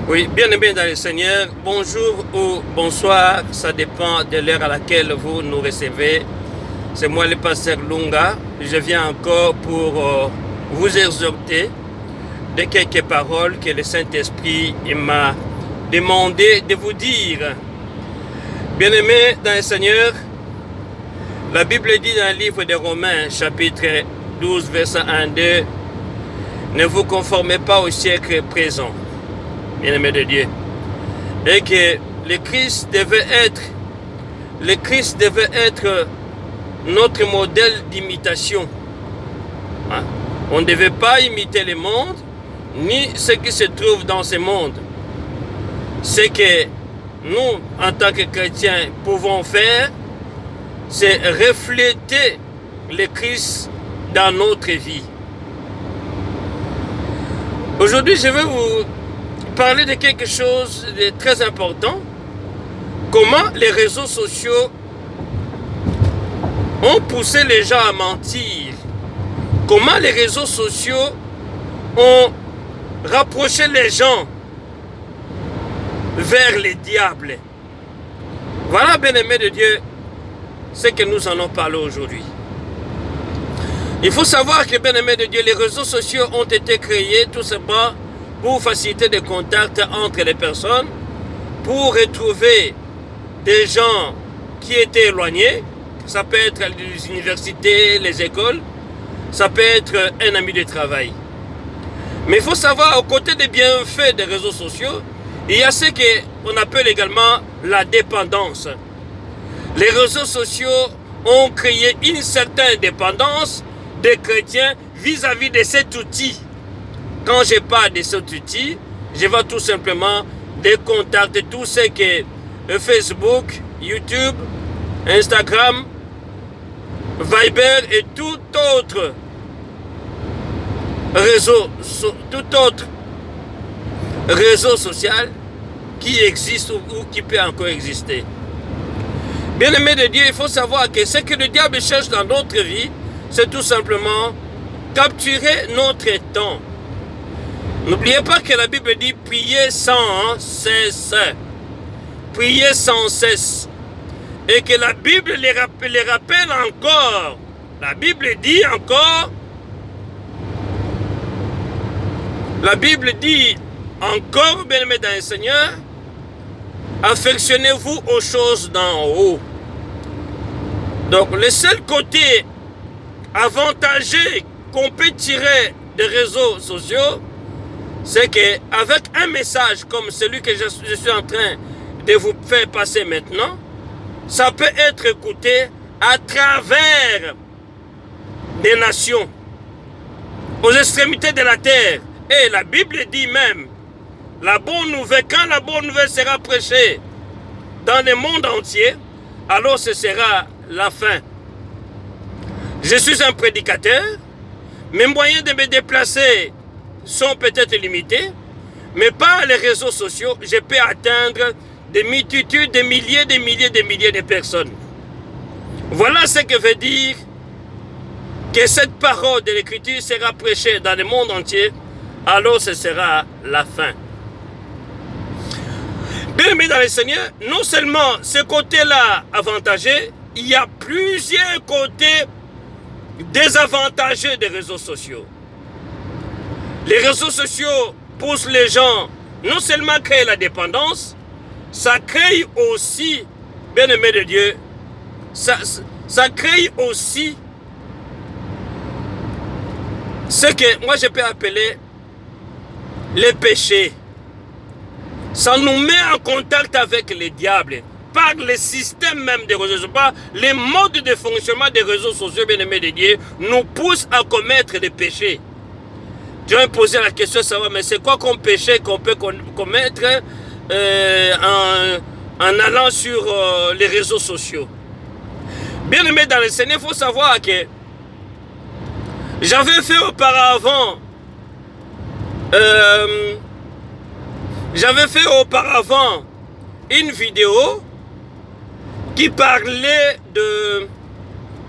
Oui, bien aimé dans le Seigneur, bonjour ou bonsoir, ça dépend de l'heure à laquelle vous nous recevez. C'est moi le pasteur Lunga, je viens encore pour vous exhorter de quelques paroles que le Saint-Esprit m'a demandé de vous dire. Bien aimé dans le Seigneur, la Bible dit dans le livre de Romains, chapitre 12, verset 1-2, ne vous conformez pas au siècle présent, bien-aimé de Dieu, et que le Christ devait être notre modèle d'imitation. On ne devait pas imiter le monde, ni ce qui se trouve dans ce monde. Ce que nous, en tant que chrétiens, pouvons faire, c'est refléter le Christ dans notre vie. Aujourd'hui, je vais vous parler de quelque chose de très important. Comment les réseaux sociaux ont poussé les gens à mentir. Comment les réseaux sociaux ont rapproché les gens vers les diables. Voilà, bien-aimés de Dieu, ce que nous en allons parler aujourd'hui. Il faut savoir que, bien-aimés de Dieu, les réseaux sociaux ont été créés tout simplement pour faciliter des contacts entre les personnes, pour retrouver des gens qui étaient éloignés. Ça peut être les universités, les écoles, ça peut être un ami de travail. Mais il faut savoir, aux côtés des bienfaits des réseaux sociaux, il y a ce qu'on appelle également la dépendance. Les réseaux sociaux ont créé une certaine dépendance des chrétiens vis-à-vis de cet outil. Quand je parle de cet outil, je vais tout simplement de contacter tout ce que Facebook, YouTube, Instagram, Viber et tout autre réseau social qui existe ou qui peut encore exister. Bien-aimé de Dieu, il faut savoir que ce que le diable cherche dans notre vie, c'est tout simplement capturer notre temps. N'oubliez pas que la Bible dit prier sans cesse. Prier sans cesse. Et que la Bible les rappelle encore. La Bible dit encore. La Bible dit encore, bien-aimés dans le Seigneur, affectionnez-vous aux choses d'en haut. Donc, le seul côté avantageux qu'on peut tirer des réseaux sociaux, c'est qu'avec un message comme celui que je suis en train de vous faire passer maintenant, ça peut être écouté à travers des nations, aux extrémités de la terre. Et la Bible dit même, la bonne nouvelle, quand la bonne nouvelle sera prêchée dans le monde entier, alors ce sera la fin. Je suis un prédicateur, mes moyens de me déplacer sont peut-être limités, mais par les réseaux sociaux, je peux atteindre des multitudes, des milliers de personnes. Voilà ce que veut dire que cette parole de l'Écriture sera prêchée dans le monde entier, alors ce sera la fin. Bien aimé dans le Seigneur, non seulement ce côté-là avantageux, il y a plusieurs côtés désavantageux des réseaux sociaux. Les réseaux sociaux poussent les gens non seulement à créer la dépendance, ça crée aussi, bien aimé de Dieu, ça crée aussi ce que moi je peux appeler les péchés. Ça nous met en contact avec les diables par le système même des réseaux sociaux, par les modes de fonctionnement des réseaux sociaux, bien aimés de Dieu, nous poussent à commettre des péchés. Je vais me poser la question de savoir, mais c'est quoi comme péché qu'on peut commettre en allant sur les réseaux sociaux? Bien aimé dans le Seigneur, il faut savoir que j'avais fait auparavant une vidéo qui parlait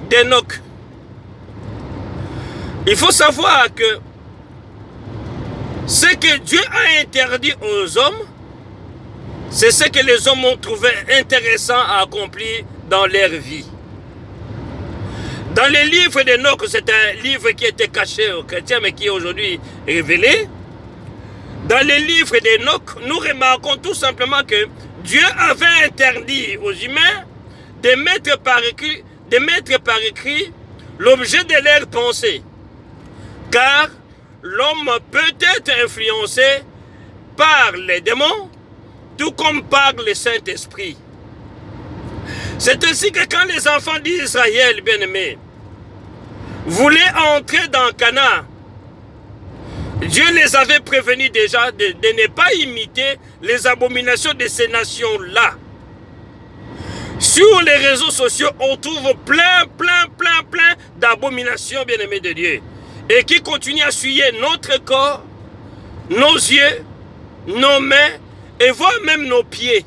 d'Enoch. Il faut savoir que Ce que Dieu a interdit aux hommes, c'est ce que les hommes ont trouvé intéressant à accomplir dans leur vie. Dans le livre d'Enoch, c'est un livre qui était caché aux chrétiens, mais qui est aujourd'hui révélé. Dans le livre d'Enoch, nous remarquons tout simplement que Dieu avait interdit aux humains de mettre par écrit l'objet de leur pensée. Car l'homme peut être influencé par les démons, tout comme par le Saint-Esprit. C'est ainsi que quand les enfants d'Israël, bien-aimés, voulaient entrer dans Canaan, Dieu les avait prévenus déjà de ne pas imiter les abominations de ces nations-là. Sur les réseaux sociaux, on trouve plein d'abominations, bien-aimés de Dieu, et qui continuent à souiller notre corps, nos yeux, nos mains, et voire même nos pieds.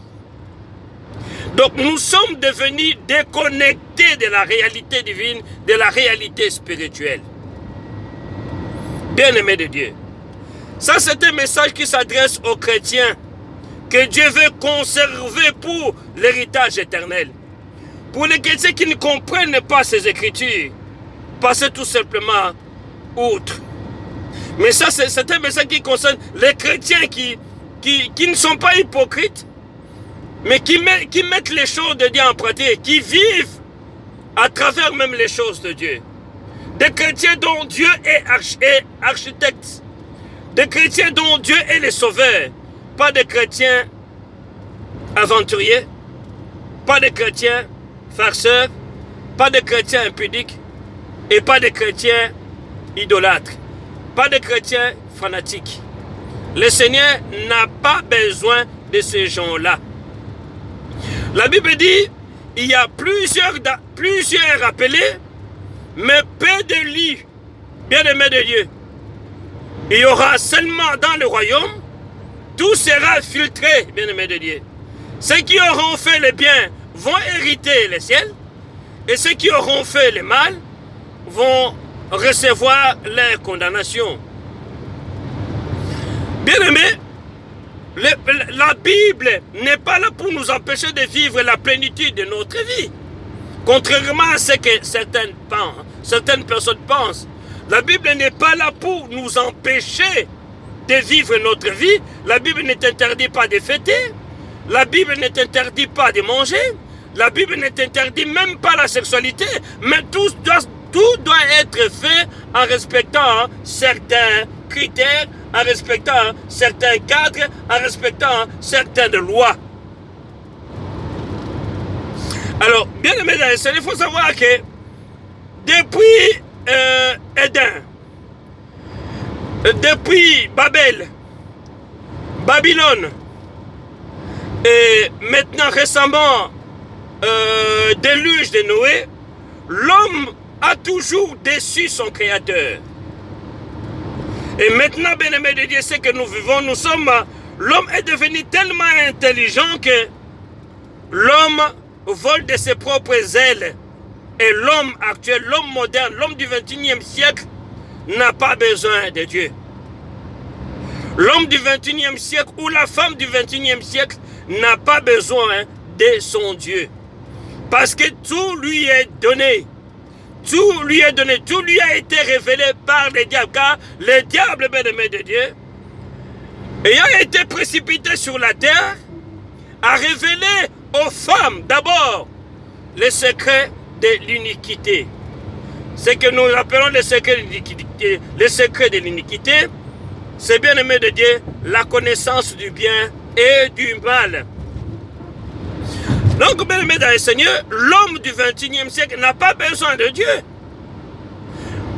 Donc nous sommes devenus déconnectés de la réalité divine, de la réalité spirituelle. Bien-aimés de Dieu, ça c'est un message qui s'adresse aux chrétiens que Dieu veut conserver pour l'héritage éternel. Pour les chrétiens qui ne comprennent pas ces écritures, passez tout simplement outre. Mais ça c'est un message qui concerne les chrétiens qui ne sont pas hypocrites, mais qui mettent les choses de Dieu en pratique, qui vivent à travers même les choses de Dieu. Des chrétiens dont Dieu est architecte, des chrétiens dont Dieu est le sauveur, pas des chrétiens aventuriers, pas des chrétiens farceurs, pas des chrétiens impudiques, et pas des chrétiens idolâtres, pas des chrétiens fanatiques. Le Seigneur n'a pas besoin de ces gens-là. La Bible dit, il y a plusieurs appelés, mais peu de lits, bien-aimés de Dieu. Il y aura seulement dans le royaume, tout sera filtré, bien-aimés de Dieu. Ceux qui auront fait le bien vont hériter le ciel, et ceux qui auront fait le mal vont recevoir leur condamnation. Bien-aimés, la Bible n'est pas là pour nous empêcher de vivre la plénitude de notre vie. Contrairement à ce que certaines personnes pensent, la Bible n'est pas là pour nous empêcher de vivre notre vie. La Bible ne t'interdit pas de fêter. La Bible ne t'interdit pas de manger. La Bible ne t'interdit même pas la sexualité. Mais tout doit être fait en respectant certains critères, en respectant certains cadres, en respectant certaines lois. Alors, bien aimé dans le Seigneur, il faut savoir que depuis Éden, depuis Babylone, et maintenant récemment, déluge de Noé, l'homme a toujours déçu son Créateur. Et maintenant, bien-aimé de Dieu, ce que nous vivons, l'homme est devenu tellement intelligent que l'homme vole de ses propres ailes. Et l'homme actuel, l'homme moderne, l'homme du 21e siècle n'a pas besoin de Dieu. L'homme du 21e siècle ou la femme du 21e siècle n'a pas besoin de son Dieu. Parce que tout lui est donné. Tout lui est donné, tout lui a été révélé par le diable, car le diable, bien-aimé de Dieu, ayant été précipité sur la terre, a révélé aux femmes d'abord le secret de l'iniquité. Ce que nous appelons le secret de l'iniquité, c'est, bien-aimé de Dieu, la connaissance du bien et du mal. Donc, bien-aimé dans le Seigneur, l'homme du 21e siècle n'a pas besoin de Dieu.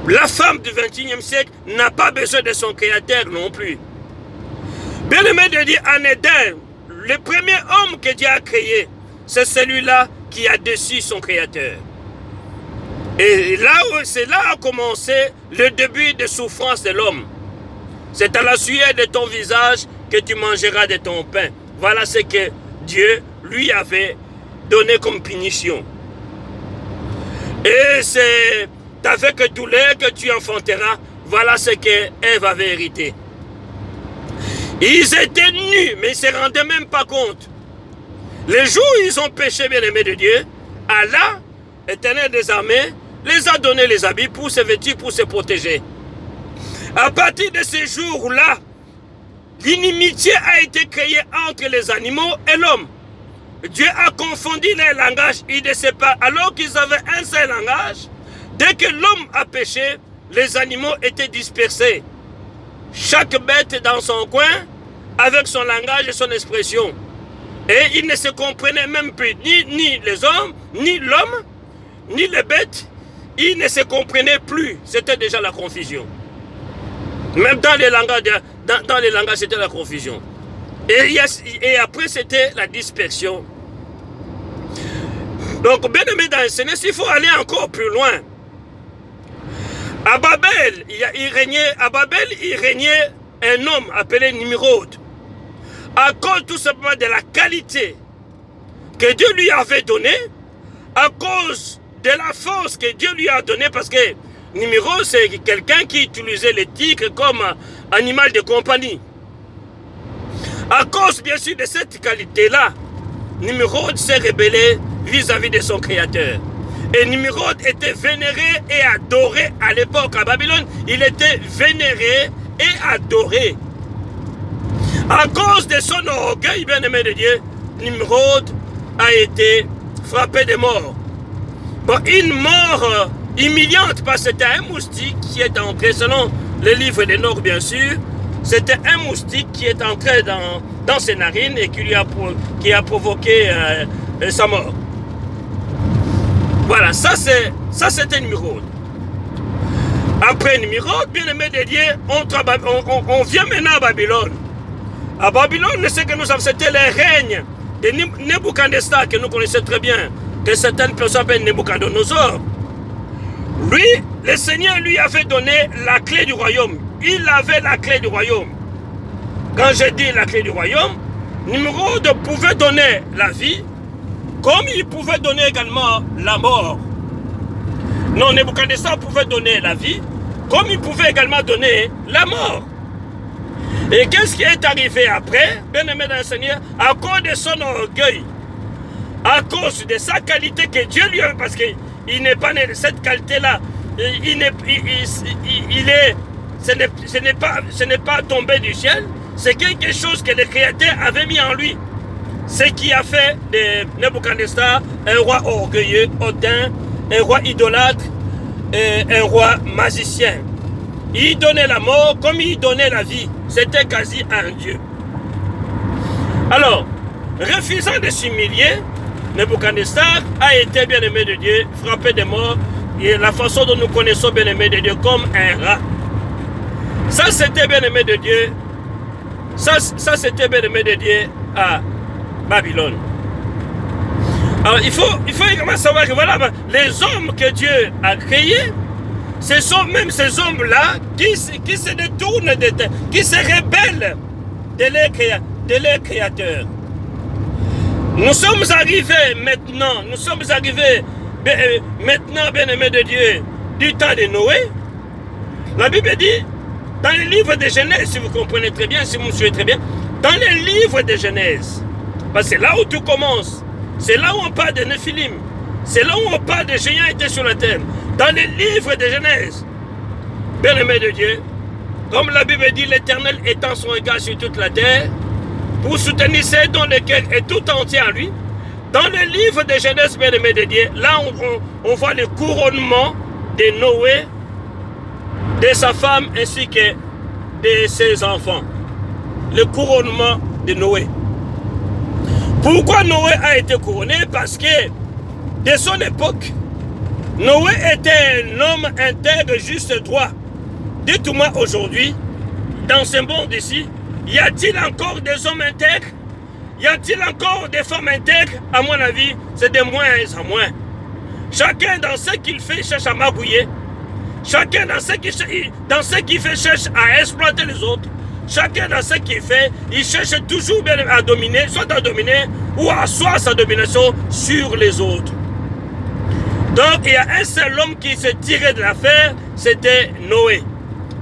La femme du 21e siècle n'a pas besoin de son Créateur non plus. Bien-aimé de Dieu, en Éden, le premier homme que Dieu a créé, c'est celui-là qui a déçu son Créateur. Et c'est là a commencé le début de souffrance de l'homme. C'est à la sueur de ton visage que tu mangeras de ton pain. Voilà ce que Dieu lui avait donné comme punition. Et c'est avec douleur que tu enfanteras. Voilà ce que Ève avait hérité. Ils étaient nus, mais ils ne se rendaient même pas compte. Les jours où ils ont péché, bien-aimés de Dieu, Allah, Éternel des armées, les a donné les habits pour se vêtir, pour se protéger. À partir de ces jours-là, l'inimitié a été créée entre les animaux et l'homme. Dieu a confondu les langages, ils ne sait pas. Alors qu'ils avaient un seul langage, dès que l'homme a péché, les animaux étaient dispersés. Chaque bête dans son coin, avec son langage et son expression. Et ils ne se comprenaient même plus, ni les hommes, ni l'homme, ni les bêtes. Ils ne se comprenaient plus. C'était déjà la confusion. Même dans les langages, c'était la confusion. Et après, c'était la dispersion. Donc, bien aimé dans le Seigneur, il faut aller encore plus loin. À Babel, il régnait un homme appelé Nimrod. À cause tout simplement de la qualité que Dieu lui avait donnée, à cause de la force que Dieu lui a donnée, parce que Nimrod, c'est quelqu'un qui utilisait les tigres comme animal de compagnie. À cause, bien sûr, de cette qualité-là, Nimrod s'est rébellé vis-à-vis de son Créateur. Et Nimrod était vénéré et adoré à l'époque. À Babylone, il était vénéré et adoré. À cause de son orgueil, bien-aimé de Dieu, Nimrod a été frappé de mort. Bon, une mort humiliante, parce que c'était un moustique qui est entré, selon le livre des Nord, bien sûr, c'était un moustique qui est entré dans ses narines et qui a provoqué sa mort. Voilà, ça c'était Nimrod. Après Nimrod, bien-aimé de Dieu, on vient maintenant à Babylone. À Babylone, ce que nous avons, c'était le règne de Nebuchadnezzar, que nous connaissons très bien, que certaines personnes appellent Nebuchadnezzar. Lui, le Seigneur lui avait donné la clé du royaume. Il avait la clé du royaume. Quand je dis la clé du royaume, Nimrod pouvait donner la vie, comme il pouvait donner également la mort. Non, Nebuchadnezzar pouvait donner la vie, comme il pouvait également donner la mort. Et qu'est-ce qui est arrivé après, bien-aimé dans le Seigneur, à cause de son orgueil, à cause de sa qualité que Dieu lui a, parce qu'il n'est pas né de cette qualité-là, ce n'est pas tombé du ciel, c'est quelque chose que le Créateur avait mis en lui. Ce qui a fait de Nebuchadnezzar un roi orgueilleux, hautain, un roi idolâtre, et un roi magicien. Il donnait la mort comme il donnait la vie. C'était quasi un dieu. Alors, refusant de s'humilier, Nebuchadnezzar a été, bien-aimé de Dieu, frappé de mort, et la façon dont nous connaissons, bien-aimé de Dieu, comme un rat. Ça, c'était, bien-aimé de Dieu, ça c'était, bien-aimé de Dieu, à Babylone. Alors, il faut également savoir que voilà, les hommes que Dieu a créés, ce sont même ces hommes-là qui se détournent, qui se rebellent de leur Créateur. Nous sommes arrivés maintenant, bien-aimés de Dieu, du temps de Noé. La Bible dit, dans le livre de Genèse, si vous comprenez très bien, si vous me suivez très bien, dans le livre de Genèse, parce que c'est là où tout commence, c'est là où on parle de Néphilim, c'est là où on parle de géants étaient sur la terre. Dans les livres de Genèse, bien-aimé de Dieu, comme la Bible dit, l'Éternel étend son regard sur toute la terre, pour soutenir ceux dont le cœur est tout entier en lui. Dans le livre de Genèse, bien-aimé de Dieu, là on voit le couronnement de Noé, de sa femme ainsi que de ses enfants. Le couronnement de Noé. Pourquoi Noé a été couronné? Parce que de son époque, Noé était un homme intègre, juste, droit. Dites-moi aujourd'hui, dans ce monde ici, y a-t-il encore des hommes intègres? Y a-t-il encore des femmes intègres? À mon avis, c'est de moins en moins. Chacun dans ce qu'il fait cherche à magouiller. Chacun dans ce qu'il fait cherche à exploiter les autres. Chacun dans ce qu'il fait, il cherche toujours bien à dominer, soit à dominer ou à asseoir sa domination sur les autres. Donc il y a un seul homme qui s'est tiré de l'affaire, c'était Noé.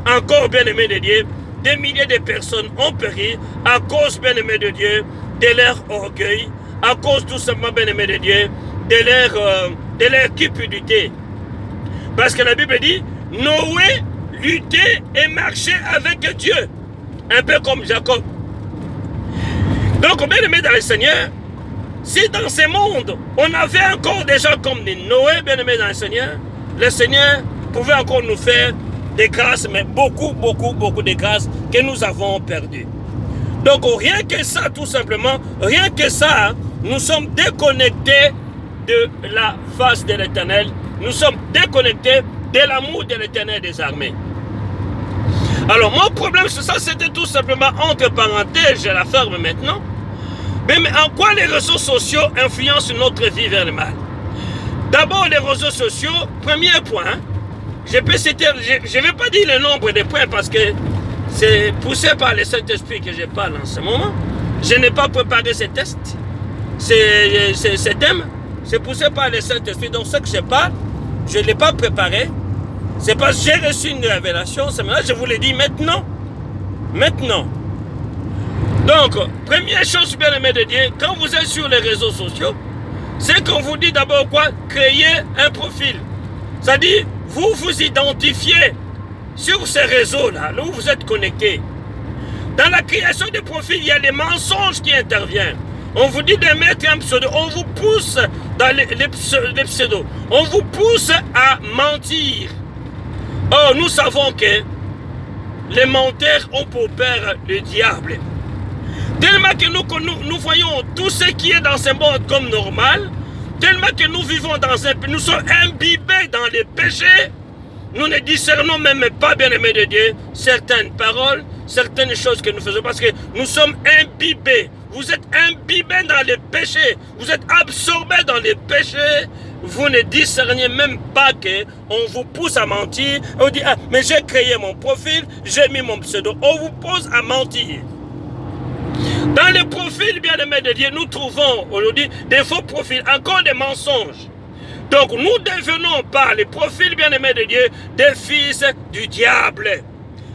Encore bien aimé de Dieu, des milliers de personnes ont péri à cause, bien-aimés de Dieu, de leur orgueil, à cause tout simplement, bien-aimés de Dieu, de leur cupidité. Parce que la Bible dit, Noé luttait et marchait avec Dieu, un peu comme Jacob. Donc, bien-aimés dans le Seigneur, si dans ce monde, on avait encore des gens comme Noé, bien-aimés dans le Seigneur pouvait encore nous faire des grâces, mais beaucoup de grâces que nous avons perdues. Donc, rien que ça, tout simplement, rien que ça, nous sommes déconnectés de la face de l'Éternel. Nous sommes déconnectés de l'amour de l'Éternel des armées. Alors, mon problème sur ça, c'était tout simplement, entre parenthèses, je la ferme maintenant. Mais en quoi les réseaux sociaux influencent notre vie vers le mal? D'abord, les réseaux sociaux, premier point, je ne vais pas dire le nombre de points parce que c'est poussé par le Saint-Esprit que je parle en ce moment. Je n'ai pas préparé ces tests, ces thèmes, c'est poussé par le Saint-Esprit. Donc, ce que je parle, je ne l'ai pas préparé. C'est parce que j'ai reçu une révélation, c'est maintenant, je vous l'ai dit maintenant. Maintenant. Donc, première chose, bien-aimé de Dieu, quand vous êtes sur les réseaux sociaux, c'est qu'on vous dit d'abord quoi? Créer un profil. C'est-à-dire, vous vous identifiez sur ces réseaux-là, là où vous êtes connectés. Dans la création de profil, il y a des mensonges qui interviennent. On vous dit de mettre un pseudo, on vous pousse dans les pseudos, on vous pousse à mentir. Or, nous savons que les menteurs ont pour père le diable. Tellement que nous voyons tout ce qui est dans ce monde comme normal, tellement que nous vivons dans nous sommes imbibés dans les péchés, nous ne discernons même pas, bien-aimés de Dieu, certaines paroles, certaines choses que nous faisons, parce que nous sommes imbibés. Vous êtes imbibés dans les péchés, vous êtes absorbés dans les péchés, vous ne discernez même pas qu'on vous pousse à mentir. On dit, ah, mais j'ai créé mon profil, j'ai mis mon pseudo, on vous pousse à mentir. Dans les profils, bien-aimés de Dieu, nous trouvons aujourd'hui des faux profils, encore des mensonges. Donc nous devenons par les profils, bien-aimés de Dieu, des fils du diable.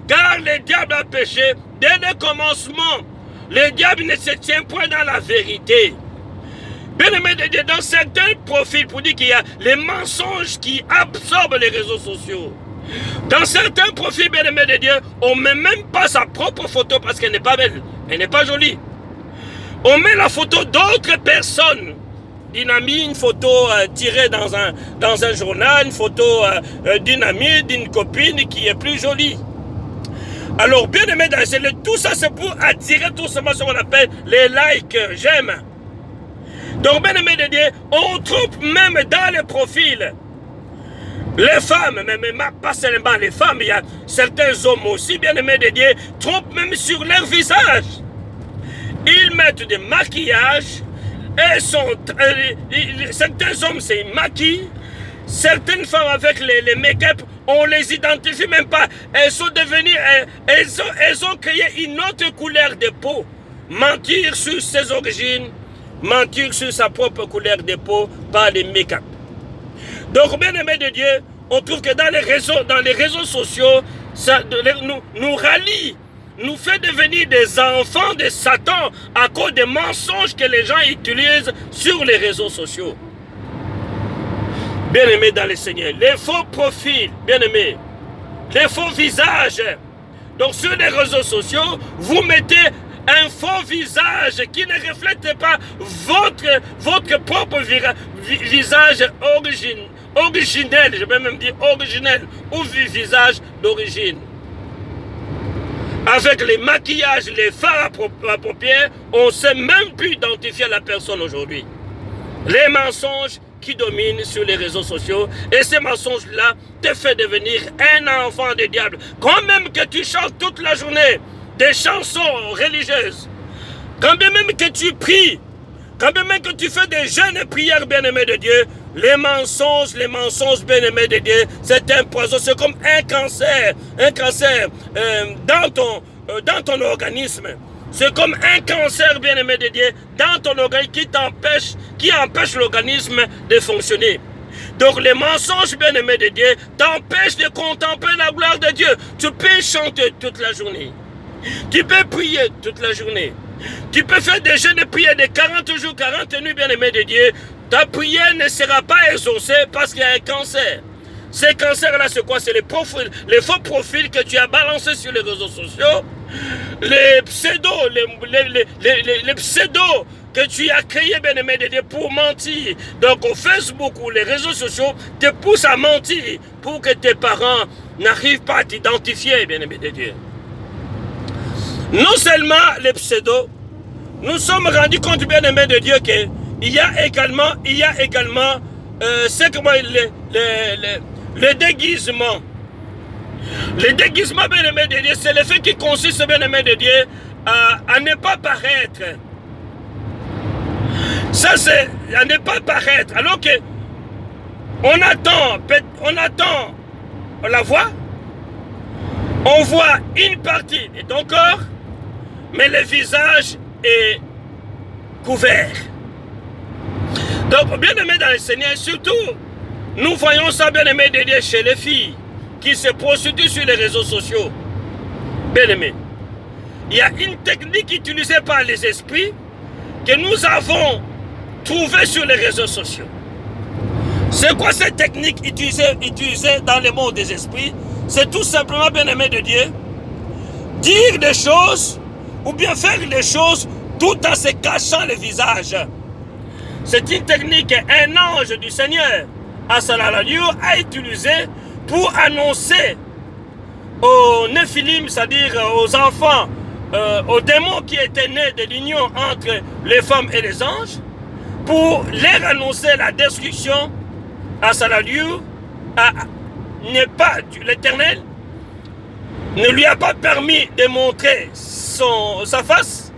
Car le diable a péché dès le commencement. Le diable ne se tient point dans la vérité. Bien-aimés de Dieu, dans certains profils, pour dire qu'il y a les mensonges qui absorbent les réseaux sociaux. Dans certains profils, bien-aimés de Dieu, on ne met même pas sa propre photo parce qu'elle n'est pas belle, elle n'est pas jolie. On met la photo d'autres personnes, d'une amie, une photo tirée dans un journal, une photo d'une amie, d'une copine qui est plus jolie. Alors, bien-aimés, tout ça c'est pour attirer tout ce qu'on appelle les likes, j'aime. Donc, bien-aimés de Dieu, on trouve même dans les profils. Les femmes, même pas seulement les femmes, il y a certains hommes aussi, bien-aimés de Dieu, trompent même sur leur visage. Ils mettent des maquillages, et certains hommes se maquillent, certaines femmes avec les make-up, on les identifie même pas. Elles sont devenues, elles ont créé une autre couleur de peau. Mentir sur ses origines, mentir sur sa propre couleur de peau par les make-up. Donc, bien-aimés de Dieu, on trouve que dans les réseaux sociaux, ça nous rallie, nous fait devenir des enfants de Satan à cause des mensonges que les gens utilisent sur les réseaux sociaux. Bien-aimés dans le Seigneur, les faux profils, bien-aimés, les faux visages. Donc, sur les réseaux sociaux, vous mettez un faux visage qui ne reflète pas votre propre visage originel, je vais même dire originel, ou visage d'origine. Avec les maquillages, les fards à paupières, on ne sait même plus identifier la personne aujourd'hui. Les mensonges qui dominent sur les réseaux sociaux, et ces mensonges-là te font devenir un enfant du diable. Quand même que tu chantes toute la journée des chansons religieuses, quand bien même que tu pries, quand bien même que tu fais des jeûnes et prières, bien-aimés de Dieu, les mensonges, bien-aimés de Dieu, c'est un poison, c'est comme un cancer dans ton organisme. C'est comme un cancer, bien-aimé de Dieu, dans ton organisme qui empêche l'organisme de fonctionner. Donc les mensonges, bien-aimés de Dieu, t'empêchent de contempler la gloire de Dieu. Tu peux chanter toute la journée. Tu peux prier toute la journée. Tu peux faire des jeûnes de prière de 40 jours, 40 nuits, bien-aimé de Dieu. Ta prière ne sera pas exaucée parce qu'il y a un cancer. Ces cancers-là, c'est quoi? C'est les faux profils que tu as balancés sur les réseaux sociaux. Les pseudos, les pseudos que tu as créés, bien-aimé de Dieu, pour mentir. Donc, au Facebook ou les réseaux sociaux te poussent à mentir pour que tes parents n'arrivent pas à t'identifier, bien-aimé de Dieu. Non seulement les pseudos, nous sommes rendus compte, bien-aimé de Dieu, qu'il y a également le déguisement. Le déguisement, bien-aimé de Dieu, c'est le fait qui consiste, bien-aimé de Dieu, à ne pas paraître. Ça, c'est à ne pas paraître. Alors que on attend la voix, on voit une partie de ton corps, mais le visage est couvert. Donc, bien-aimé dans le Seigneur, surtout, nous voyons ça, bien-aimé de Dieu, chez les filles qui se prostituent sur les réseaux sociaux. Bien-aimé, il y a une technique utilisée par les esprits que nous avons trouvée sur les réseaux sociaux. C'est quoi cette technique utilisée dans le monde des esprits? C'est tout simplement, bien-aimé de Dieu, dire des choses ou bien faire des choses tout en se cachant le visage. C'est une technique qu'un ange du Seigneur, Assalalaliou, a utilisée pour annoncer aux Néphilim, c'est-à-dire aux enfants, aux démons qui étaient nés de l'union entre les femmes et les anges, pour leur annoncer la destruction. Assalalaliou n'est pas l'Éternel, ne lui a pas permis de montrer sa face,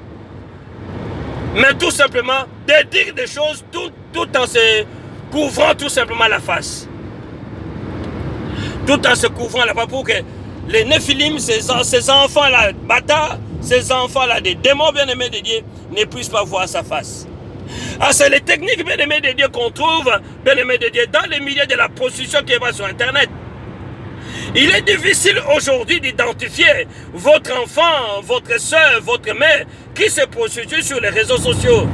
mais tout simplement de dire des choses tout en se couvrant tout simplement la face. Tout en se couvrant la face pour que les Néphilim, ces enfants-là bâtards, ces enfants-là des démons bien-aimés de Dieu, ne puissent pas voir sa face. Ah, c'est les techniques bien-aimés de Dieu qu'on trouve, bien-aimés de Dieu, dans les milieux de la prostitution qui va sur Internet. Il est difficile aujourd'hui d'identifier votre enfant, votre soeur, votre mère qui se prostitue sur les réseaux sociaux.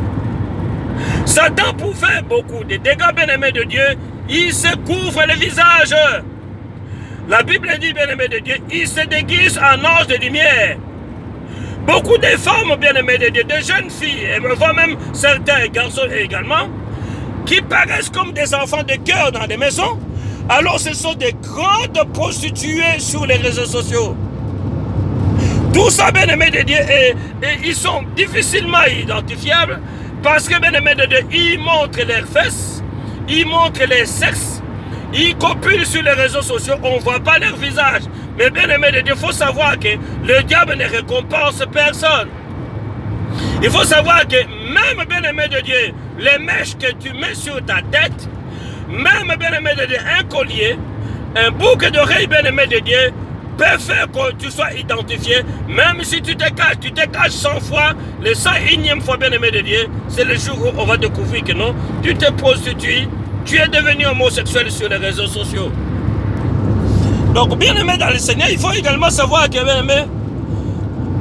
Satan, pour faire beaucoup de dégâts, bien-aimés de Dieu, il se couvre le visage. La Bible dit, bien-aimés de Dieu, il se déguise en ange de lumière. Beaucoup de femmes, bien-aimées de Dieu, de jeunes filles, et me voient même certains garçons également, qui paraissent comme des enfants de cœur dans des maisons, alors ce sont des grandes prostituées sur les réseaux sociaux. Tout ça, bien-aimés de Dieu, et ils sont difficilement identifiables parce que, bien-aimés de Dieu, ils montrent leurs fesses, ils montrent leurs sexes, ils copulent sur les réseaux sociaux, on ne voit pas leur visage. Mais bien-aimés de Dieu, il faut savoir que le diable ne récompense personne. Il faut savoir que même, bien-aimé de Dieu, les mèches que tu mets sur ta tête, même, bien-aimé de Dieu, un collier, un boucle d'oreille, bien-aimé de Dieu, peut faire que tu sois identifié, même si tu te caches 100 fois, le 101e fois, bien-aimé de Dieu, c'est le jour où on va découvrir que non, tu te prostitues, tu es devenu homosexuel sur les réseaux sociaux. Donc, bien-aimé dans le Seigneur, il faut également savoir que, bien-aimé,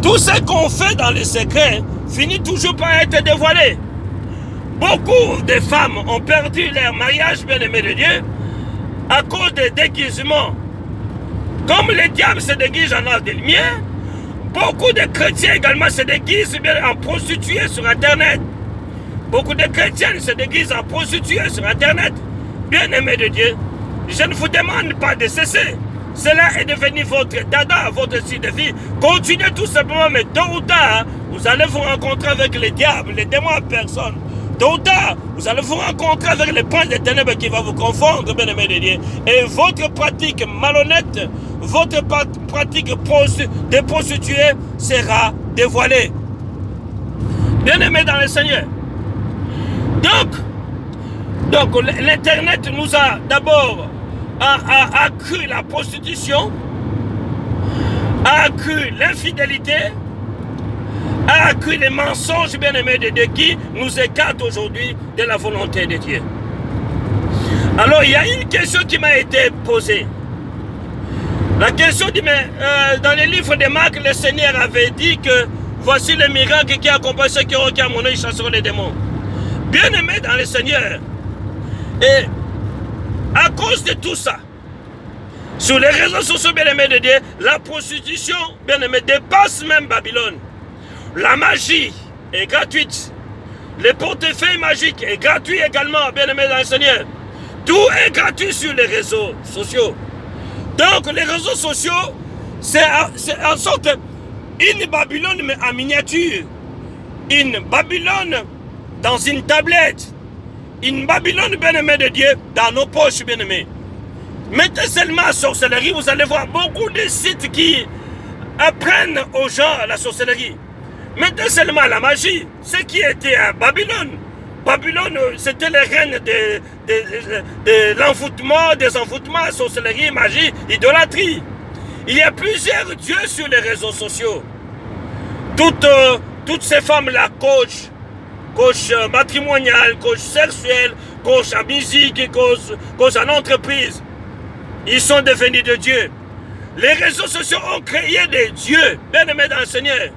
tout ce qu'on fait dans les secrets finit toujours par être dévoilé. Beaucoup de femmes ont perdu leur mariage, bien-aimé de Dieu, à cause des déguisements. Comme le diable se déguise en ange de lumière, beaucoup de chrétiens également se déguisent en prostituées sur Internet. Beaucoup de chrétiennes se déguisent en prostituées sur Internet. Bien-aimés de Dieu, je ne vous demande pas de cesser. Cela est devenu votre dada, votre style de vie. Continuez tout simplement, mais tôt ou tard, vous allez vous rencontrer avec le diable, les démons en personne. Tôt ou tard, vous allez vous rencontrer avec les princes des ténèbres qui va vous confondre, bien-aimés de Dieu. Et votre pratique malhonnête, votre pratique de prostituée sera dévoilée. Bien-aimés dans le Seigneur. Donc l'Internet nous a d'abord accru la prostitution, a accru l'infidélité, a accru les mensonges, bien-aimés de Dieu, qui nous écartent aujourd'hui de la volonté de Dieu. Alors, il y a une question qui m'a été posée. La question dit, mais dans les livres de Marc, le Seigneur avait dit que voici le miracle qui accompagne ceux qui ont à mon nom, ils chasseront les démons. Bien aimé dans le Seigneur. Et à cause de tout ça, sur les réseaux sociaux, bien aimé de Dieu, la prostitution, bien aimé, dépasse même Babylone. La magie est gratuite. Le portefeuille magique est gratuit également, bien aimé dans le Seigneur. Tout est gratuit sur les réseaux sociaux. Donc les réseaux sociaux, c'est en sorte une Babylone mais en miniature. Une Babylone dans une tablette. Une Babylone, bien aimé de Dieu, dans nos poches, bien aimé. Mettez seulement la sorcellerie, vous allez voir beaucoup de sites qui apprennent aux gens la sorcellerie. Mettez seulement la magie, ce qui était à Babylone. Babylone, c'était les reines de l'envoûtement, des envoûtements, sorcellerie, magie, idolâtrie. Il y a plusieurs dieux sur les réseaux sociaux. Toutes ces femmes-là, coach matrimonial, coach sexuel, coach en musique, coach en entreprise, ils sont devenus des dieux. Les réseaux sociaux ont créé des dieux, bien aimés dans le Seigneur,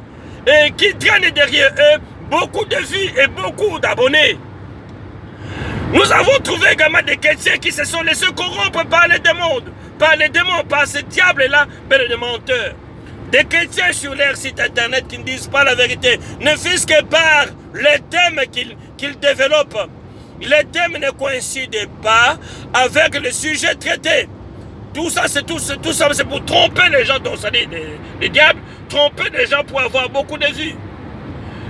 et qui traînent derrière eux beaucoup de vues et beaucoup d'abonnés. Nous avons trouvé également des chrétiens qui se sont laissés corrompre par les démons, par ces diables-là, mais des menteurs. Des chrétiens sur leur site internet qui ne disent pas la vérité, ne fût-ce que par les thèmes qu'ils développent. Les thèmes ne coïncident pas avec le sujet traité. Tout ça, c'est pour tromper les gens, donc ça dit les diables, tromper les gens pour avoir beaucoup de vues.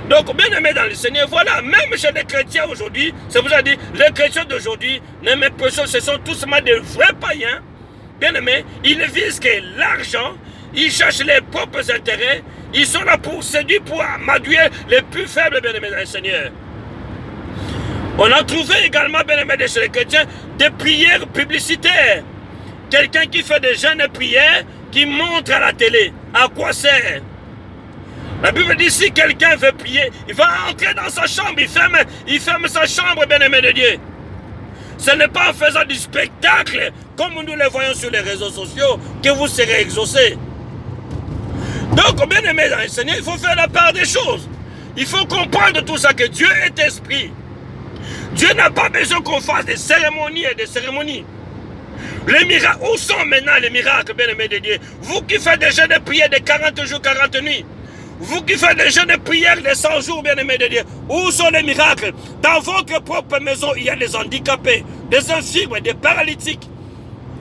Donc, bien aimé dans le Seigneur, voilà, même chez les chrétiens aujourd'hui, c'est pour ça que je dis, les chrétiens d'aujourd'hui, ce sont tous des vrais païens, bien aimés, ils ne visent que l'argent, ils cherchent les propres intérêts, ils sont là pour séduire, pour amadouer les plus faibles, bien aimés dans le Seigneur. On a trouvé également, bien aimé, chez les chrétiens, des prières publicitaires. Quelqu'un qui fait des jeûnes et prières, qui montre à la télé. À quoi sert? La Bible dit, si quelqu'un veut prier, il va entrer dans sa chambre, il ferme sa chambre, bien-aimé de Dieu. Ce n'est pas en faisant du spectacle, comme nous le voyons sur les réseaux sociaux, que vous serez exaucés. Donc, bien-aimé dans le Seigneur, il faut faire la part des choses. Il faut comprendre tout ça, que Dieu est esprit. Dieu n'a pas besoin qu'on fasse des cérémonies et des cérémonies. Les miracles, où sont maintenant les miracles, bien-aimé de Dieu? Vous qui faites des jeûnes de prière de 40 jours, 40 nuits. Vous qui faites des jeûnes de prière de 100 jours, bien-aimés de Dieu, où sont les miracles? Dans votre propre maison, il y a des handicapés, des infirmes, des paralytiques.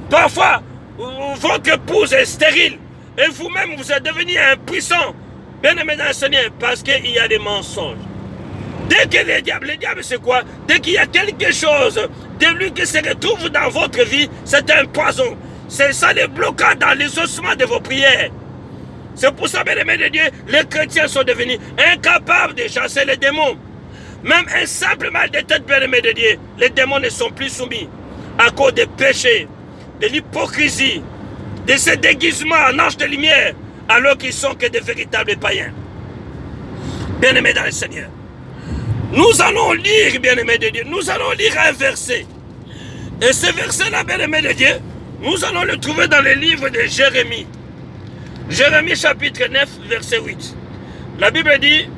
Parfois, votre épouse est stérile et vous-même, vous êtes devenu impuissant, bien-aimé dans le Seigneur, parce qu'il y a des mensonges. Dès que les diables, c'est quoi? Dès qu'il y a quelque chose de lui qui se retrouve dans votre vie, c'est un poison. C'est ça les blocage dans les ossements de vos prières. C'est pour ça, bien-aimés de Dieu, les chrétiens sont devenus incapables de chasser les démons. Même un simple mal de tête, bien-aimés de Dieu, les démons ne sont plus soumis à cause des péchés, de l'hypocrisie, de ces déguisements en anges de lumière, alors qu'ils sont que de véritables païens. Bien-aimés dans le Seigneur, nous allons lire, bien-aimés de Dieu, nous allons lire un verset. Et ce verset-là, bien-aimés de Dieu, nous allons le trouver dans le livre de Jérémie. Jérémie chapitre 9, verset 8. La Bible dit,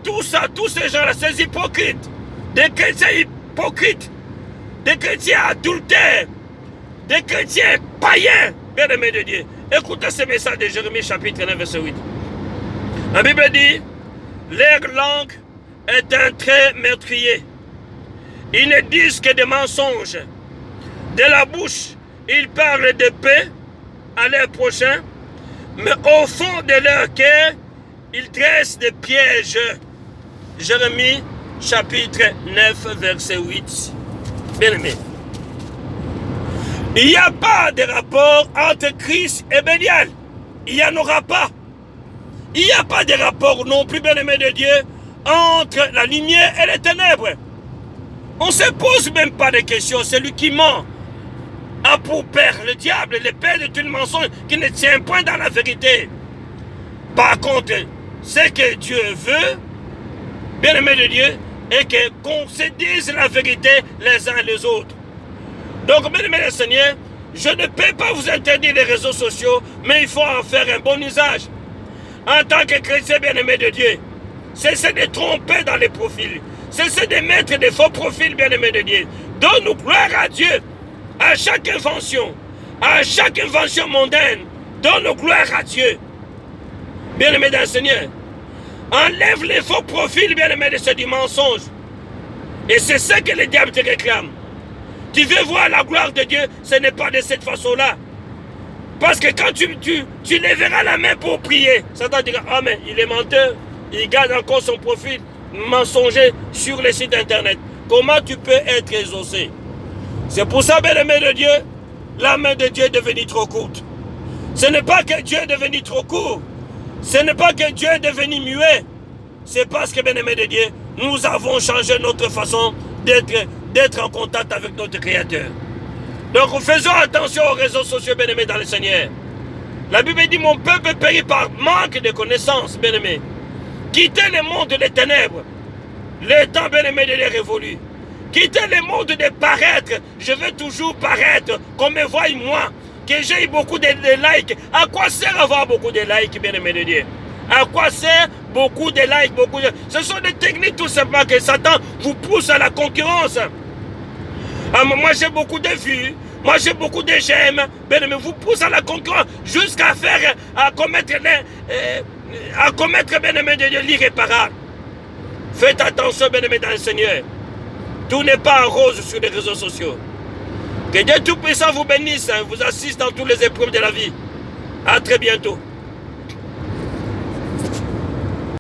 tous ces gens-là, ces hypocrites, des chrétiens hypocrites, des chrétiens adultères, des chrétiens païens, bien-aimés de Dieu. Écoutez ce message de Jérémie chapitre 9, verset 8. La Bible dit, leur langue est un trait meurtrier. Ils ne disent que des mensonges. De la bouche, ils parlent de paix à leur prochain, mais au fond de leur cœur, ils dressent des pièges. Jérémie, chapitre 9, verset 8. Bien-aimé. Il n'y a pas de rapport entre Christ et Bélial. Il n'y en aura pas. Il n'y a pas de rapport non plus, bien-aimé de Dieu, entre la lumière et les ténèbres. On ne se pose même pas de questions. Celui qui ment a pour père le diable, le père de tout le mensonge, qui ne tient point dans la vérité. Par contre, ce que Dieu veut, bien-aimé de Dieu, est qu'on se dise la vérité les uns les autres. Donc, bien-aimé le Seigneur, je ne peux pas vous interdire les réseaux sociaux, mais il faut en faire un bon usage. En tant que chrétien bien-aimé de Dieu, cessez de tromper dans les profils. Cessez de mettre des faux profils bien-aimés de Dieu. Donne-nous gloire à Dieu. À chaque invention mondaine, donne-nous gloire à Dieu. Bien-aimé dans le Seigneur, enlève les faux profils bien-aimés de ce du mensonge. Et c'est ce que le diable te réclame. Tu veux voir la gloire de Dieu, ce n'est pas de cette façon-là. Parce que quand tu lèveras la main pour prier, Satan dira, ah mais il est menteur, il garde encore son profil mensonger sur les sites internet. Comment tu peux être exaucé? C'est pour ça, bien-aimé de Dieu, la main de Dieu est devenue trop courte. Ce n'est pas que Dieu est devenu trop court. Ce n'est pas que Dieu est devenu muet. C'est parce que, bien-aimé de Dieu, nous avons changé notre façon d'être en contact avec notre Créateur. Donc, faisons attention aux réseaux sociaux, bien-aimés dans le Seigneur. La Bible dit, mon peuple périt par manque de connaissances, bien-aimés. Quittez le monde des ténèbres. Le temps, bien-aimé, de les révolu. Quittez le monde de paraître. Je veux toujours paraître, qu'on me voie moi, que j'ai beaucoup de likes. À quoi sert avoir beaucoup de likes, bien-aimé de Dieu? À quoi sert beaucoup de likes, Ce sont des techniques tout simplement que Satan vous pousse à la concurrence. Ah, moi j'ai beaucoup de vues, moi j'ai beaucoup de j'aime, mais vous pousse à la concurrence jusqu'à faire, à commettre bien-aimé de Dieu l'irréparable. Faites attention, bien-aimé dans le Seigneur. Tout n'est pas en rose sur les réseaux sociaux. Que Dieu Tout-Puissant vous bénisse, vous assiste dans toutes les épreuves de la vie. À très bientôt.